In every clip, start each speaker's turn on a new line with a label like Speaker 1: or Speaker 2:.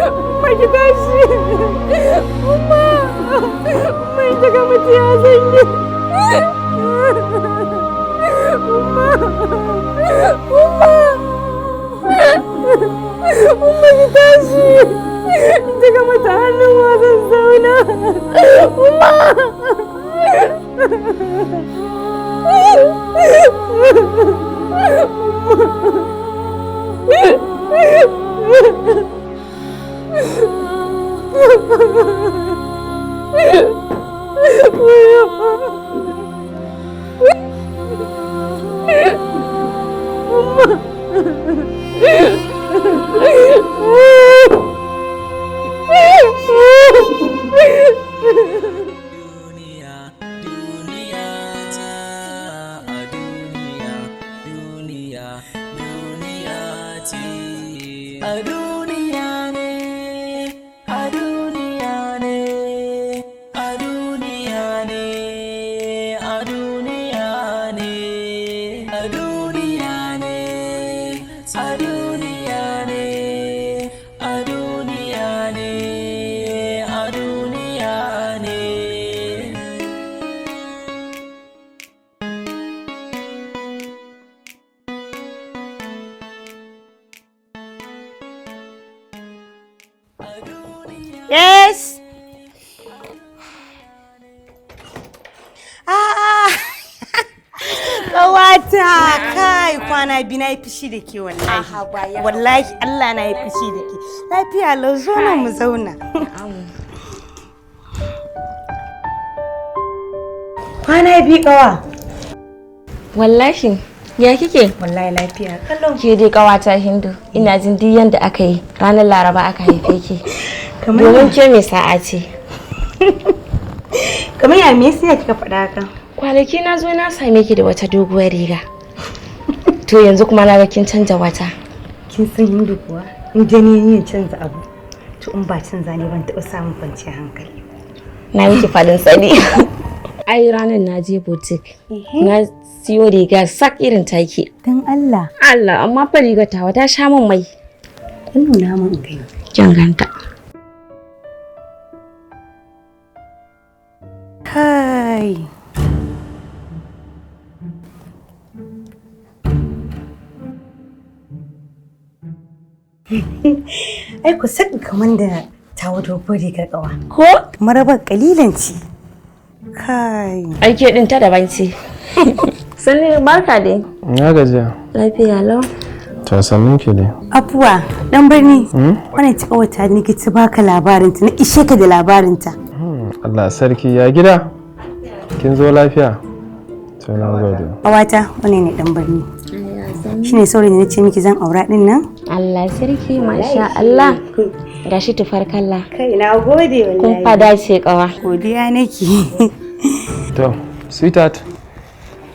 Speaker 1: Umma ki tashi. Umma. Umma ita ga mutu ya zanyi. Umma. Umma. Umma ki tashi. Ita ga mutu hannun wa zan zauna. Umma. Yes. Kawata kai kwana bi na yi fishi da ke wallahi. Wallahi Allah na yi fishi da ke. Lafiya lau zo nan mu zauna. Kwana bi kawa.
Speaker 2: Wallahi ya kike?
Speaker 1: Wallahi lafiya kallon.
Speaker 2: Ke dai kawata Hindu. Ina jin duk yanda aka yi ranar Laraba aka haife ki. Domin ke mai sa'a ce.
Speaker 1: Kamar ya me yasa kika faɗa haka?
Speaker 2: Kwanaki na zo na same ki da wata doguwar riga. To yanzu kuma na ga kin canza wata.
Speaker 1: Kin san Hindu kuwa? In je ni yin canza abu. To in ba canza ne ban taɓa samun kwanciyar hankali.
Speaker 2: Na miki fadin sani. Ai ranar na je boutique. Na siyo riga sak irin take.
Speaker 1: Dan Allah.
Speaker 2: Allah amma fa riga tawa ta sha min mai.
Speaker 1: Kin nuna min gani.
Speaker 2: Kin ganta.
Speaker 1: Kai. Ai ku saka kaman da tawo dogon rigar kawa.
Speaker 2: Ko?
Speaker 1: Marabar kalilan ce. Kai.
Speaker 2: Aike din ta daban ce. Sanni barka dai.
Speaker 3: Ya gajiya.
Speaker 2: Lafiya lau.
Speaker 3: Ta sannin ki dai.
Speaker 1: Afuwa dan birni. Wannan ci kawata ne ki ci baka labarinta na ishe ka da labarinta.
Speaker 3: Allah sarki ya gida. Kin zo lafiya? To na gode.
Speaker 1: Kawata wannan ne dan birni. Shine saurayi ne ce miki zan aura din nan?
Speaker 2: Allah sarki masha Allah. Gashi tufar kalla.
Speaker 1: Kai na gode wallahi.
Speaker 2: Kun fada ce kawa.
Speaker 1: Godiya nake.
Speaker 3: To, sweetheart.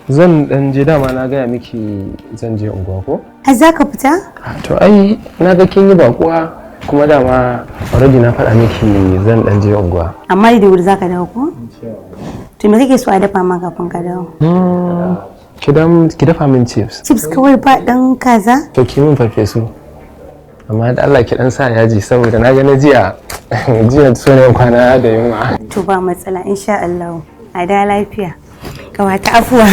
Speaker 3: Zan dan je dama na gaya miki zan je unguwa ko?
Speaker 1: Ai zaka fita?
Speaker 3: To ai na ga kin yi bakuwa kuma dama already na faɗa miki zan dan je unguwa.
Speaker 1: Amma da wuri zaka dawo ko? To me kake so a dafa ma kafin ka dawo?
Speaker 3: Ki dafa min chips.
Speaker 1: Chips kawai ba dan kaza?
Speaker 3: To ki min farfesu. Amma da Allah ki dan sa yaji saboda na ga na jiya so ne kwana da yunwa.
Speaker 1: To ba matsala insha Allah. A da lafiya. Kawata afuwa.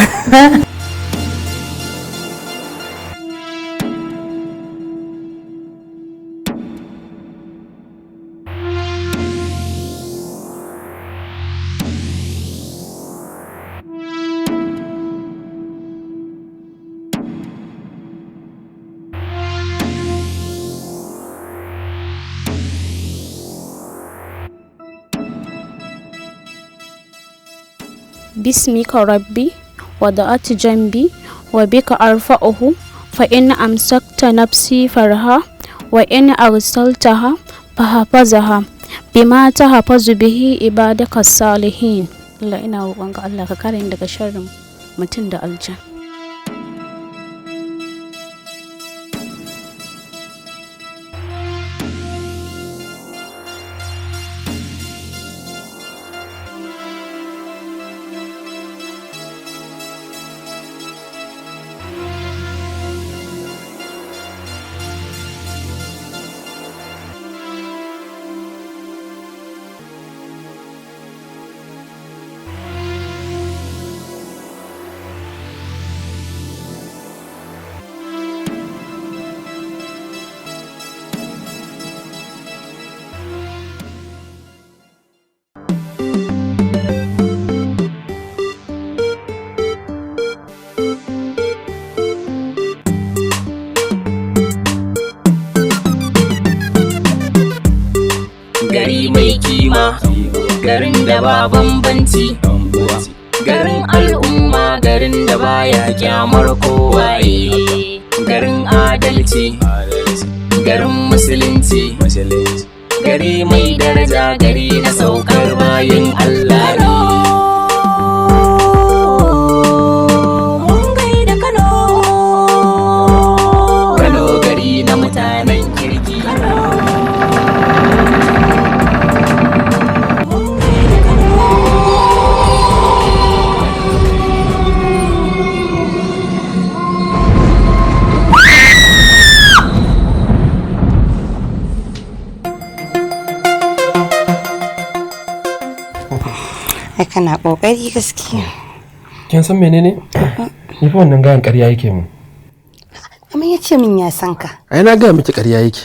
Speaker 4: باسمك ربي وضعت جنبي وبك أرفعه فإن أمسكت نفسي فرها وإن أرسلتها فحفظها بما تحفظ به عبادك الصالحين. Allah ina roƙonka Allah ka kare ni daga sharrin mutum da aljan.
Speaker 5: gari mai kima, garin da ba bambanci, garin al'umma, garin da baya kyamar kowaye, garin adalci, garin musulunci, gari mai daraja, gari na saukar bayin Allah ne. Mun gaida Kano, Kano gari na mutanen kirki.
Speaker 1: Kana kokari gaskiya.
Speaker 3: Kin san menene? Ni fa wannan gayan ƙarya yake mu.
Speaker 1: Amma ya ce min ya san ka.
Speaker 3: Ai na ga miki ƙarya yake.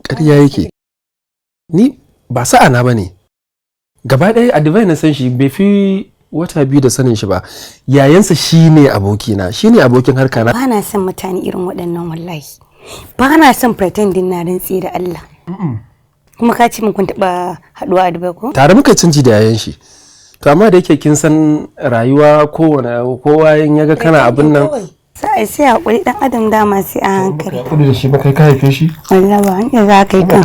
Speaker 3: Ƙarya yake. Ni ba sa'a na bane. Gaba ɗaya a divine na san shi bai fi wata 2 da sanin shi ba. Yayansa shine abokina, shine abokin harka na.
Speaker 1: Ba na son mutane irin waɗannan wallahi. Ba na son pretending na rantsi da Allah. Kuma ka ce min kun taɓa haɗuwa a Dubai ko?
Speaker 3: Tare muka canji da yayan shi. To amma da yake kin san rayuwa kowa in yaga kana abin nan.
Speaker 1: Sai hakuri dan adam dama sai a hankali.
Speaker 3: Kudu da shi ba kai ka haife shi?
Speaker 1: Wallahi ba hanya za ka yi kan.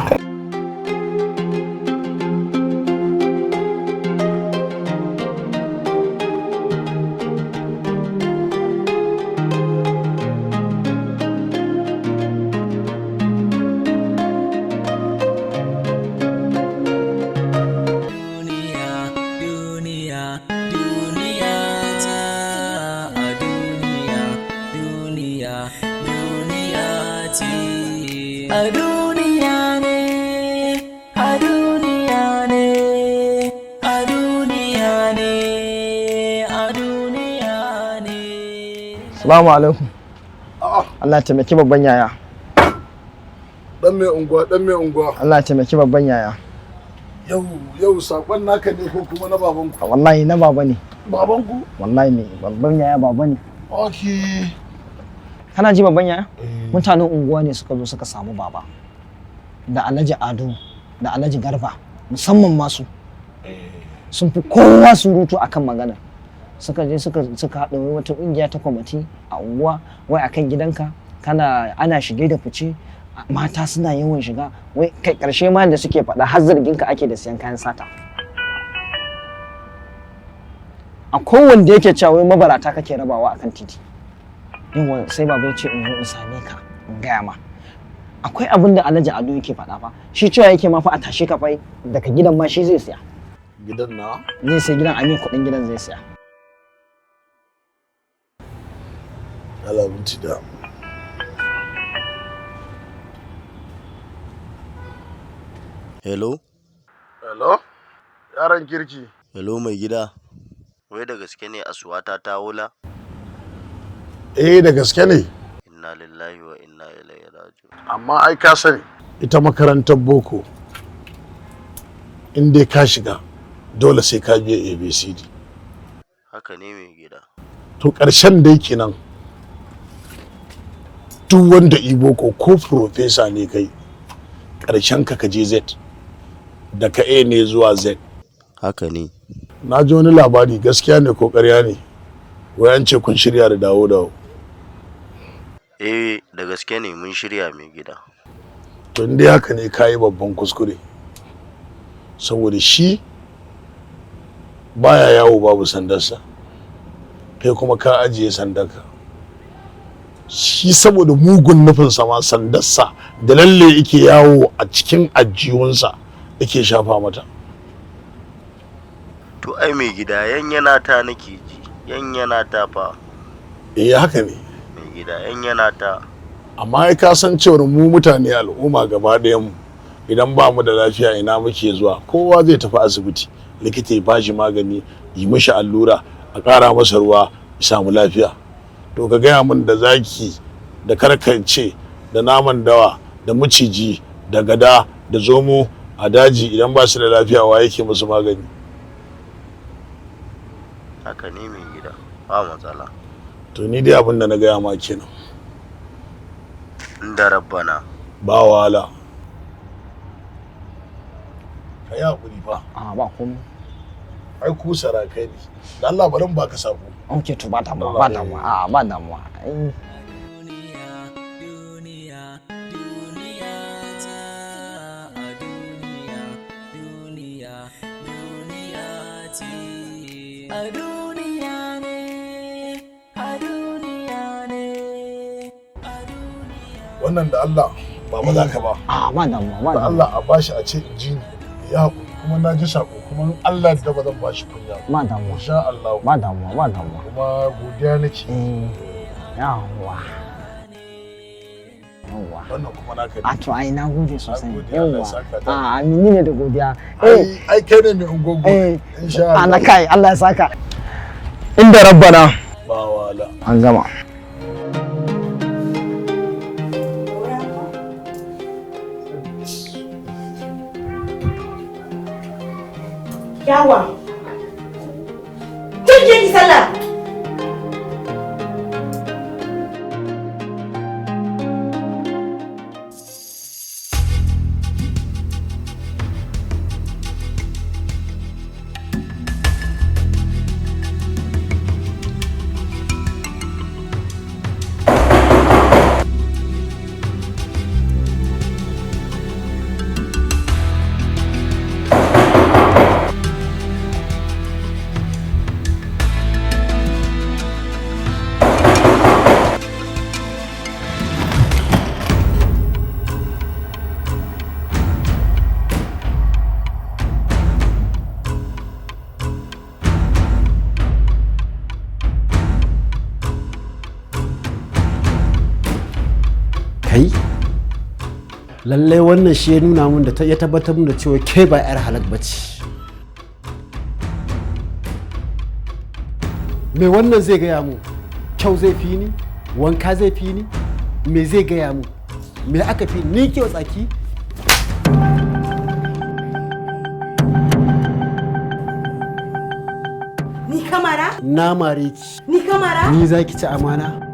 Speaker 6: Assalamu alaikum. Allah ya taimaki babban yaya.
Speaker 7: Dan mai unguwa.
Speaker 6: Allah ya taimaki babban yaya.
Speaker 7: Yau sakon naka ne ko kuma na babanku?
Speaker 6: Wallahi na baba ne.
Speaker 7: Babanku?
Speaker 6: Wallahi ne, babban yaya baba ne.
Speaker 7: Okay.
Speaker 6: Kana ji babban yaya? Mutanen unguwa ne suka zo suka samu baba. Da Alhaji Ado, da Alhaji Garba, musamman masu. Sun fi kowa surutu akan magana. Suka je suka haɗa wata ƙungiya ta kwamiti a unguwa wai akan gidanka ana shige da fice mata suna yawan shiga wai kai ƙarshe ma da suke faɗa har zargin ka ake da siyan kayan sata a kowanne yake cewa wai mabarata kake rabawa akan titi yawa sai baba ya ce in zo in same ka in gaya ma akwai abin da Alhaji Ado yake faɗa fa shi cewa yake ma fa a tashe ka fa daga gidan ma shi zai siya
Speaker 7: gidan na
Speaker 6: zai sai gidan amin kuɗin gidan zai siya
Speaker 7: alamunci da
Speaker 8: Hello?
Speaker 7: Yaran kirki.
Speaker 8: Hello mai gida. Wai da gaske ne asuwata ta wula?
Speaker 7: Da gaske ne.
Speaker 8: Inna lillahi wa inna ilaihi raji'un.
Speaker 7: Amma ai ka sani ita makarantar boko in dai ka shiga dole sai ka biya ABCD.
Speaker 8: Haka ne mai gida.
Speaker 7: To ƙarshen dai kenan. Duk wanda iboko ko profesa ne kai ƙarshen ka je Z daga A ne zuwa Z.
Speaker 8: Haka ne.
Speaker 7: Na ji wani labari gaskiya ne ko ƙarya ne wai an ce kun shirya da dawo.
Speaker 8: Da gaske ne mun shirya mai gida.
Speaker 7: To dai haka ne kayi babban kuskure saboda shi baya yawo babu sandarsa kai kuma ka ajiye sandarka shi saboda mugun nufin sama sandarsa da lalle yake yawo a cikin ajiyunsa yake shafa mata.
Speaker 8: To ai mai gida yanyana ta nake ji yanyana ta fa.
Speaker 7: Haka ne
Speaker 8: mai gida yanyana ta.
Speaker 7: Amma ai ka san cewa mu mutane al'umma gaba ɗayan mu idan ba mu da lafiya ina muke zuwa kowa zai tafi asibiti likita ya bashi magani yi mishi allura a ƙara masa ruwa ya samu lafiya. To ka gaya min da zaki da karkance da naman dawa da maciji da gada da zomo a daji idan ba su da lafiya wa yake musu magani?
Speaker 8: Haka ne mai gida ba matsala.
Speaker 7: To ni dai abin da na gaya ma kenan.
Speaker 8: Inda rabbana
Speaker 7: ba wahala. Ka yi haƙuri fa.
Speaker 6: A ba komai.
Speaker 7: Ai ku sarakai ne. Da Allah bari mu baka sako.
Speaker 6: Ok to ba damuwa ba damuwa. A ba damuwa.
Speaker 7: Wannan da Allah ba za ka ba.
Speaker 6: A ba damuwa ba damuwa.
Speaker 7: Da Allah a bashi a ce ji ni. Ya haƙuri kuma na ji sako kuma Allah da ba zan bashi kunya.
Speaker 6: Ba damuwa.
Speaker 7: Insha Allah.
Speaker 6: Ba damuwa ba damuwa.
Speaker 7: Kuma godiya nake.
Speaker 6: Yawwa. Yawwa.
Speaker 7: Wannan kuma naka ne.
Speaker 6: A to ai na gode sosai.
Speaker 7: Yawwa.
Speaker 6: A ni ne da godiya.
Speaker 7: Ai kai ne mai ungogo. Insha Allah.
Speaker 6: Ana kai Allah ya saka. Inda rabbana.
Speaker 7: Ba wala.
Speaker 6: An gama.
Speaker 1: Yawa. Tun je ki sallah.
Speaker 9: Kai lallai wannan shi ya nuna mun da ya tabbatar mun da cewa ke ba yar halak bace. Me wannan zai gaya mu? Kyau zai fi ni? Wanka zai fi ni? Me zai gaya mu? Me aka fi ni kyau tsaki?
Speaker 1: Ni kamara?
Speaker 9: Na mare ki.
Speaker 1: Ni kamara?
Speaker 9: Ni zaki ci amana?